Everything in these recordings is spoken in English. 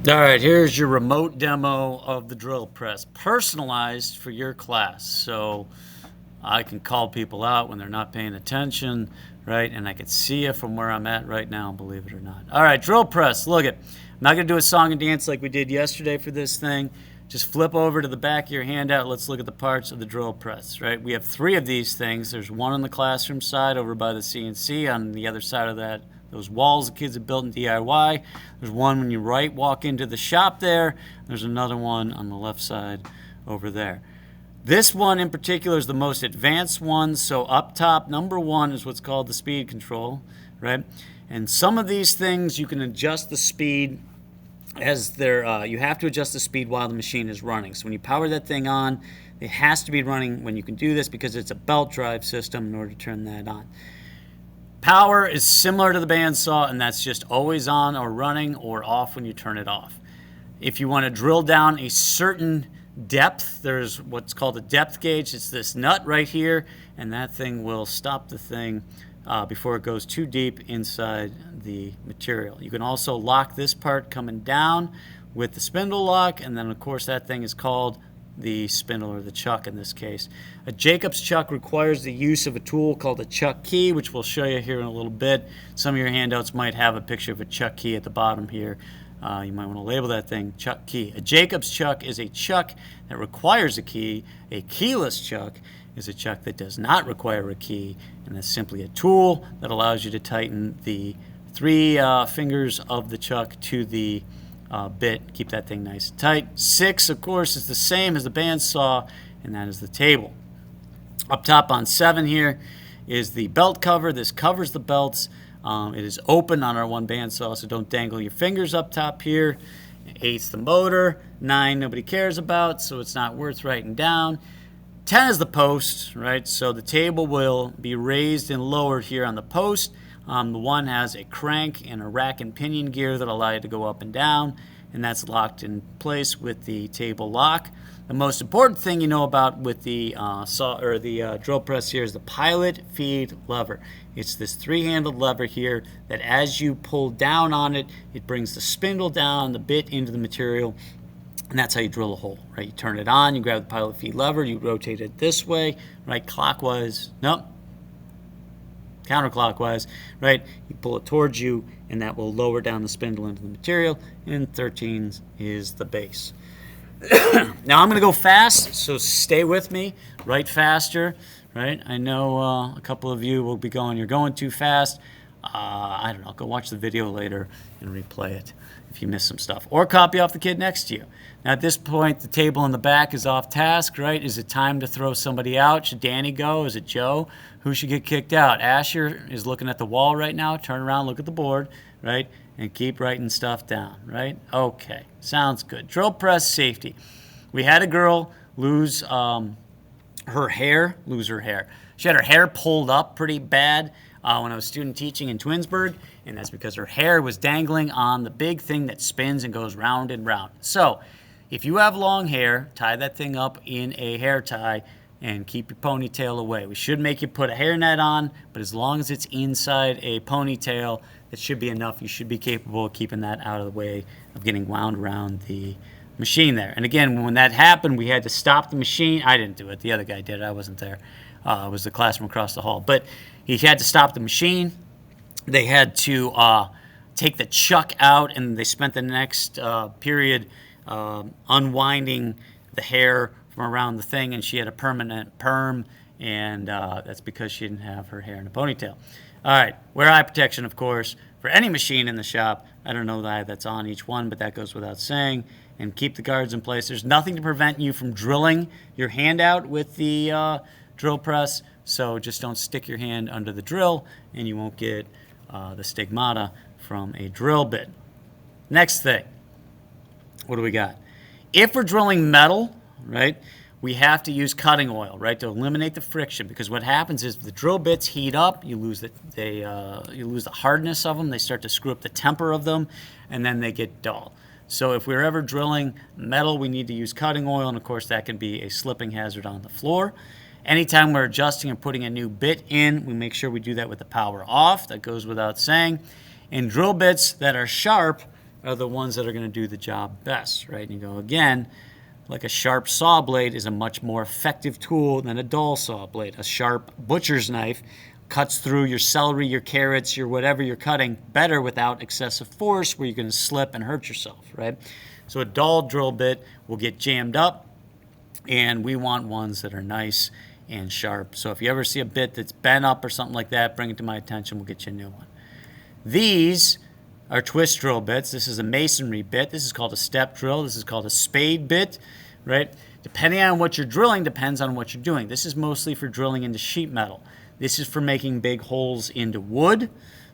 All right, here's your remote demo of the drill press, personalized for your class. So I can call people out when they're not paying attention, right? And I can see you from where I'm at right now, believe it or not. All right, drill press, look it. I'm not going to do a song and dance like we did yesterday for this thing. Just flip over to the back of your handout. Let's look at the parts of the drill press, right? We have three of these things. There's one on the classroom side over by the CNC. On the other side of that, those walls the kids have built in DIY. There's one when you walk into the shop there. There's another one on the left side over there. This one in particular is the most advanced one. So up top, number one is what's called the speed control, right? And some of these things you can adjust the speed as they're, you have to adjust the speed while the machine is running. So when you power that thing on, it has to be running when you can do this because it's a belt drive system in order to turn that on. Power is similar to the bandsaw, and that's just always on or running or off when you turn it off. If you want to drill down a certain depth, there's what's called a depth gauge. It's this nut right here, and that thing will stop the thing before it goes too deep inside the material. You can also lock this part coming down with the spindle lock, and then of course that thing is called the spindle or the chuck in this case. A Jacobs chuck requires the use of a tool called a chuck key, which we'll show you here in a little bit. Some of your handouts might have a picture of a chuck key at the bottom here. You might want to label that thing chuck key. A Jacobs chuck is a chuck that requires a key. A keyless chuck is a chuck that does not require a key, and that's simply a tool that allows you to tighten the three fingers of the chuck to the bit. Keep that thing nice and tight. 6, of course, is the same as the bandsaw, and that is the table. Up top on 7 here is the belt cover. This covers the belts. It is open on our one bandsaw, so don't dangle your fingers up top here. 8's the motor. 9 nobody cares about, so it's not worth writing down. 10 is the post, right? So the table will be raised and lowered here on the post. The one has a crank and a rack and pinion gear that allow you to go up and down, and that's locked in place with the table lock. The most important thing you know about with the drill press here is the pilot feed lever. It's this three-handled lever here that as you pull down on it, it brings the spindle down, the bit into the material, and that's how you drill a hole, right? You turn it on, you grab the pilot feed lever, you rotate it this way, right? Clockwise, nope, counterclockwise, right? You pull it towards you, and that will lower down the spindle into the material, and 13 is the base. Now I'm going to go fast, so stay with me, write faster, right? I know a couple of you will be going, you're going too fast. I don't know, go watch the video later and replay it if you miss some stuff. Or copy off the kid next to you. Now at this point, the table in the back is off task, right? Is it time to throw somebody out? Should Danny go? Is it Joe? Who should get kicked out? Asher is looking at the wall right now. Turn around, look at the board, right? And keep writing stuff down, right? Okay, sounds good. Drill press safety. We had a girl lose her hair. She had her hair pulled up pretty bad when I was student teaching in Twinsburg, and that's because her hair was dangling on the big thing that spins and goes round and round. So if you have long hair, tie that thing up in a hair tie and keep your ponytail away. We should make you put a hairnet on, but as long as it's inside a ponytail, that should be enough. You should be capable of keeping that out of the way of getting wound around the machine there. And again, when that happened, we had to stop the machine. I didn't do it. The other guy did it. I wasn't there. It was the classroom across the hall. But he had to stop the machine. They had to take the chuck out, and they spent the next period unwinding the hair from around the thing, and she had a permanent perm, and that's because she didn't have her hair in a ponytail. All right, wear eye protection, of course, for any machine in the shop. I don't know that that's on each one, but that goes without saying. And keep the guards in place. There's nothing to prevent you from drilling your hand out with the drill press, so just don't stick your hand under the drill, and you won't get the stigmata from a drill bit. Next thing, what do we got? If we're drilling metal, right, we have to use cutting oil, right, to eliminate the friction, because what happens is the drill bits heat up, you lose the hardness of them, they start to screw up the temper of them, and then they get dull. So if we're ever drilling metal, we need to use cutting oil, and of course that can be a slipping hazard on the floor. Anytime we're adjusting and putting a new bit in, we make sure we do that with the power off. That goes without saying. And drill bits that are sharp are the ones that are going to do the job best, right? And you go, again, like a sharp saw blade is a much more effective tool than a dull saw blade. A sharp butcher's knife cuts through your celery, your carrots, your whatever you're cutting better without excessive force where you're going to slip and hurt yourself, right? So a dull drill bit will get jammed up, and we want ones that are nice and sharp. So if you ever see a bit that's bent up or something like that, bring it to my attention. We'll get you a new one. These are twist drill bits. This is a masonry bit. This is called a step drill. This is called a spade bit, right? Depending on what you're drilling depends on what you're doing. This is mostly for drilling into sheet metal. This is for making big holes into wood,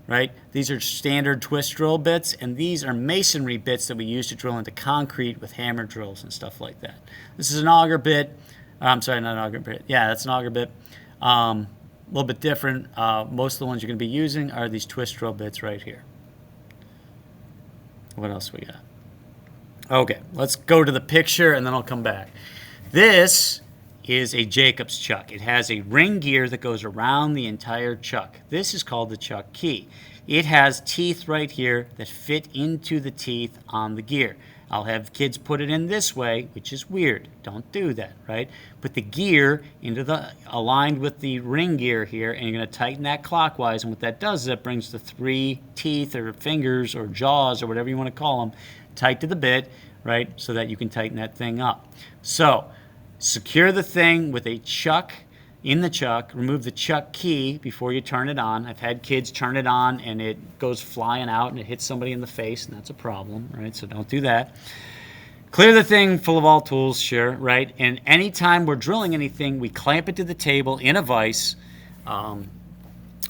right? These are standard twist drill bits, and these are masonry bits that we use to drill into concrete with hammer drills and stuff like that. This is an auger bit. I'm sorry, not an auger bit. Yeah, that's an auger bit. A little bit different. Most of the ones you're going to be using are these twist drill bits right here. What else we got? Okay, let's go to the picture and then I'll come back. This is a Jacobs chuck. It has a ring gear that goes around the entire chuck. This is called the chuck key. It has teeth right here that fit into the teeth on the gear. I'll have kids put it in this way, which is weird. Don't do that, right? Put the gear aligned with the ring gear here, and you're going to tighten that clockwise. And what that does is it brings the 3 teeth or fingers or jaws or whatever you want to call them tight to the bit, right? So that you can tighten that thing up. So secure the thing with a chuck in the chuck. Remove the chuck key before you turn it on. I've had kids turn it on and it goes flying out and it hits somebody in the face, and that's a problem, right? So don't do that. Clear the thing full of all tools, sure, right? And anytime we're drilling anything, we clamp it to the table in a vise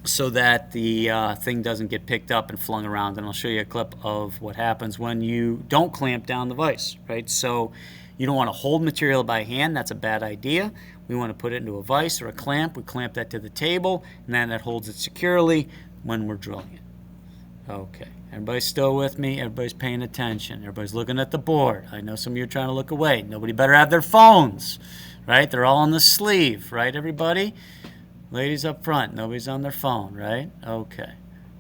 so that the thing doesn't get picked up and flung around. And I'll show you a clip of what happens when you don't clamp down the vise, right? So you don't want to hold material by hand. That's a bad idea. We want to put it into a vise or a clamp. We clamp that to the table, and then that holds it securely when we're drilling it. Okay, everybody's still with me? Everybody's paying attention. Everybody's looking at the board. I know some of you are trying to look away. Nobody better have their phones, right? They're all on the sleeve, right, everybody? Ladies up front, nobody's on their phone, right? Okay.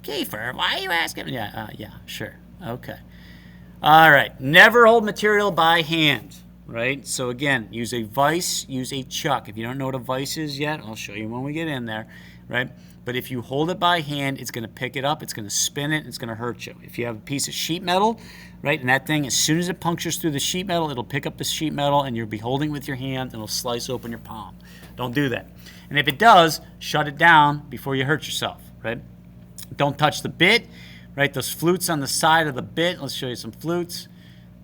Kiefer, why are you asking? Yeah, sure. Okay. All right, never hold material by hand. Right? So again, use a vise, use a chuck. If you don't know what a vise is yet, I'll show you when we get in there, right? But if you hold it by hand, it's going to pick it up, it's going to spin it, it's going to hurt you. If you have a piece of sheet metal, right, and that thing, as soon as it punctures through the sheet metal, it'll pick up the sheet metal and you'll be holding it with your hand and it'll slice open your palm. Don't do that. And if it does, shut it down before you hurt yourself, right? Don't touch the bit, right? Those flutes on the side of the bit, let's show you some flutes.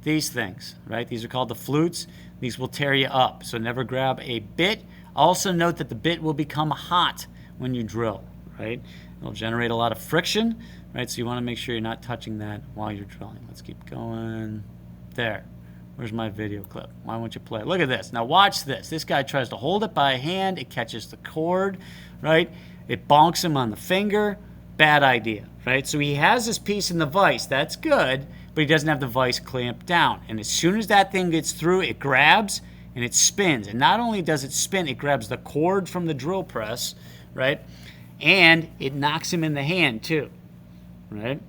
These things, right? These are called the flutes. These will tear you up. So never grab a bit. Also note that the bit will become hot when you drill, right? It'll generate a lot of friction, right? So you want to make sure you're not touching that while you're drilling. Let's keep going. There. Where's my video clip? Why won't you play it? Look at this. Now watch this. This guy tries to hold it by hand. It catches the cord, right? It bonks him on the finger. Bad idea, right? So he has this piece in the vise. That's good, but he doesn't have the vise clamped down. And as soon as that thing gets through, it grabs and it spins. And not only does it spin, it grabs the cord from the drill press, right? And it knocks him in the hand too, right?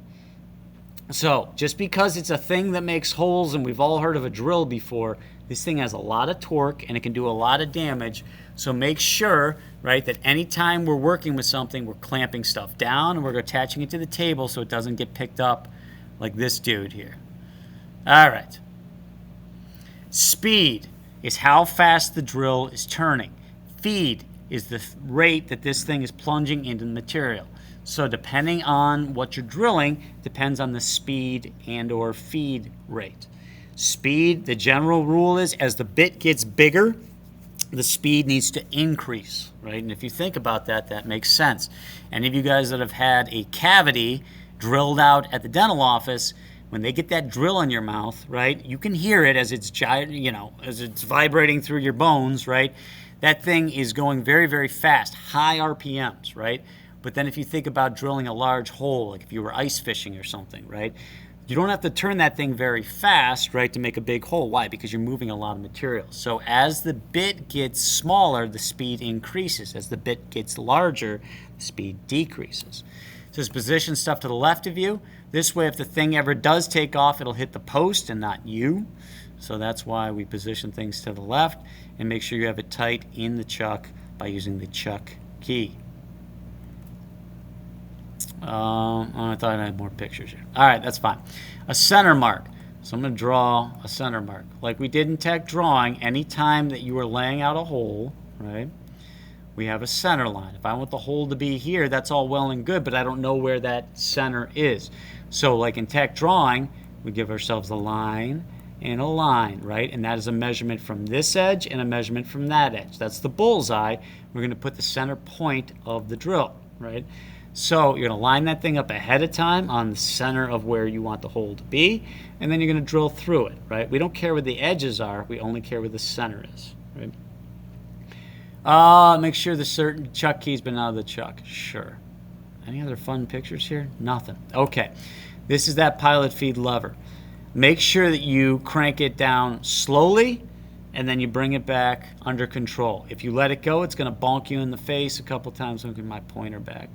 So just because it's a thing that makes holes, and we've all heard of a drill before, this thing has a lot of torque and it can do a lot of damage. So make sure, right, that anytime we're working with something, we're clamping stuff down and we're attaching it to the table so it doesn't get picked up like this dude here. All right. Speed is how fast the drill is turning. Feed is the rate that this thing is plunging into the material. So depending on what you're drilling, depends on the speed and or feed rate. Speed, the general rule is as the bit gets bigger, the speed needs to increase, right? And if you think about that, that makes sense. Any of you guys that have had a cavity drilled out at the dental office, when they get that drill in your mouth, right, you can hear it as it's as it's vibrating through your bones, right? That thing is going very, very fast, high RPMs, right? But then if you think about drilling a large hole, like if you were ice fishing or something, right? You don't have to turn that thing very fast, right, to make a big hole. Why? Because you're moving a lot of material. So as the bit gets smaller, the speed increases. As the bit gets larger, the speed decreases. So just position stuff to the left of you. This way, if the thing ever does take off, it'll hit the post and not you. So that's why we position things to the left, and make sure you have it tight in the chuck by using the chuck key. I thought I had more pictures here. All right, that's fine. A center mark. So I'm going to draw a center mark. Like we did in tech drawing, anytime that you are laying out a hole, right, we have a center line. If I want the hole to be here, that's all well and good, but I don't know where that center is. So like in tech drawing, we give ourselves a line and a line, right? And that is a measurement from this edge and a measurement from that edge. That's the bullseye. We're going to put the center point of the drill, right? So you're going to line that thing up ahead of time on the center of where you want the hole to be, and then you're going to drill through it, right? We don't care where the edges are. We only care where the center is, right? Make sure the certain chuck key's been out of the chuck. Sure. Any other fun pictures here? Nothing. Okay. This is that pilot feed lever. Make sure that you crank it down slowly, and then you bring it back under control. If you let it go, it's going to bonk you in the face a couple times. I'll get my pointer back.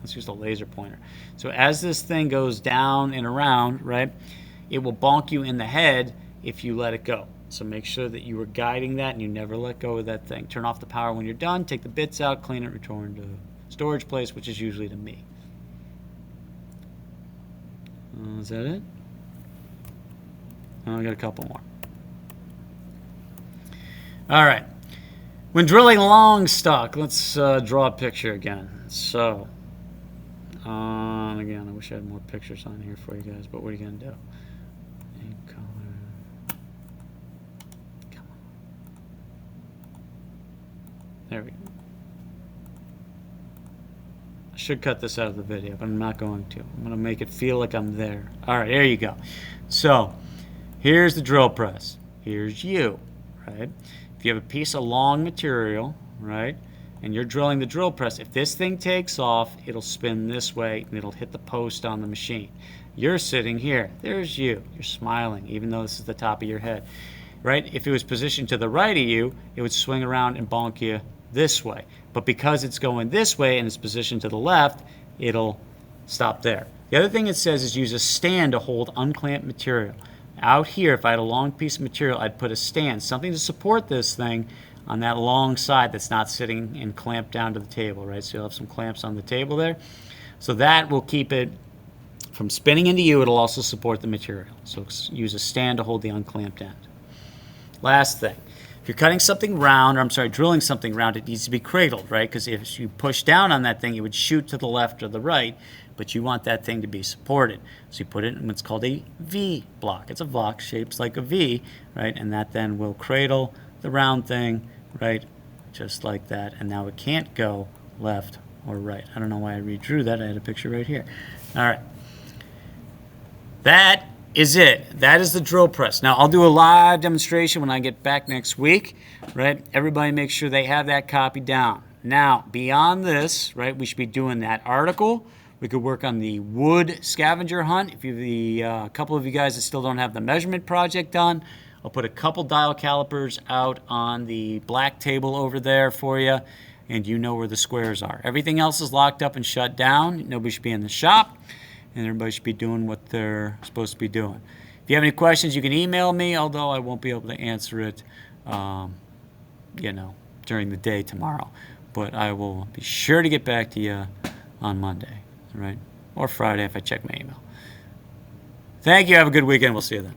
Let's use a laser pointer. So as this thing goes down and around, right, it will bonk you in the head if you let it go. So make sure that you are guiding that and you never let go of that thing. Turn off the power when you're done. Take the bits out, clean it, return to storage place, which is usually to me. Is that it? Oh, I got a couple more. All right. When drilling long stock, let's draw a picture again. So, again, I wish I had more pictures on here for you guys, but what are you going to do? Ink color. Come on. There we go. I should cut this out of the video, but I'm not going to. I'm going to make it feel like I'm there. All right, there you go. So, here's the drill press. Here's you, right? If you have a piece of long material, right, and you're drilling the drill press, if this thing takes off, it'll spin this way and it'll hit the post on the machine. You're sitting here. There's you. You're smiling, even though this is the top of your head, right? If it was positioned to the right of you, it would swing around and bonk you this way. But because it's going this way and it's positioned to the left, it'll stop there. The other thing it says is use a stand to hold unclamped material. Out here, if I had a long piece of material, I'd put a stand, something to support this thing on that long side that's not sitting and clamped down to the table, right? So you'll have some clamps on the table there. So that will keep it from spinning into you. It'll also support the material. So use a stand to hold the unclamped end. Last thing. If you're cutting something round, or I'm sorry, drilling something round, it needs to be cradled, right? Because if you push down on that thing, it would shoot to the left or the right, but you want that thing to be supported. So you put it in what's called a V block. It's a block shaped like a V, right? And that then will cradle the round thing, right? Just like that. And now it can't go left or right. I don't know why I redrew that. I had a picture right here. All right. That is it. That is the drill press. Now, I'll do a live demonstration when I get back next week, right? Everybody make sure they have that copy down. Now, beyond this, right, we should be doing that article. We could work on the wood scavenger hunt. If you a couple of you guys that still don't have the measurement project done, I'll put a couple dial calipers out on the black table over there for you, and you know where the squares are. Everything else is locked up and shut down. Nobody should be in the shop, and everybody should be doing what they're supposed to be doing. If you have any questions, you can email me, although I won't be able to answer it, during the day tomorrow. But I will be sure to get back to you on Monday, right? Or Friday if I check my email. Thank you. Have a good weekend. We'll see you then.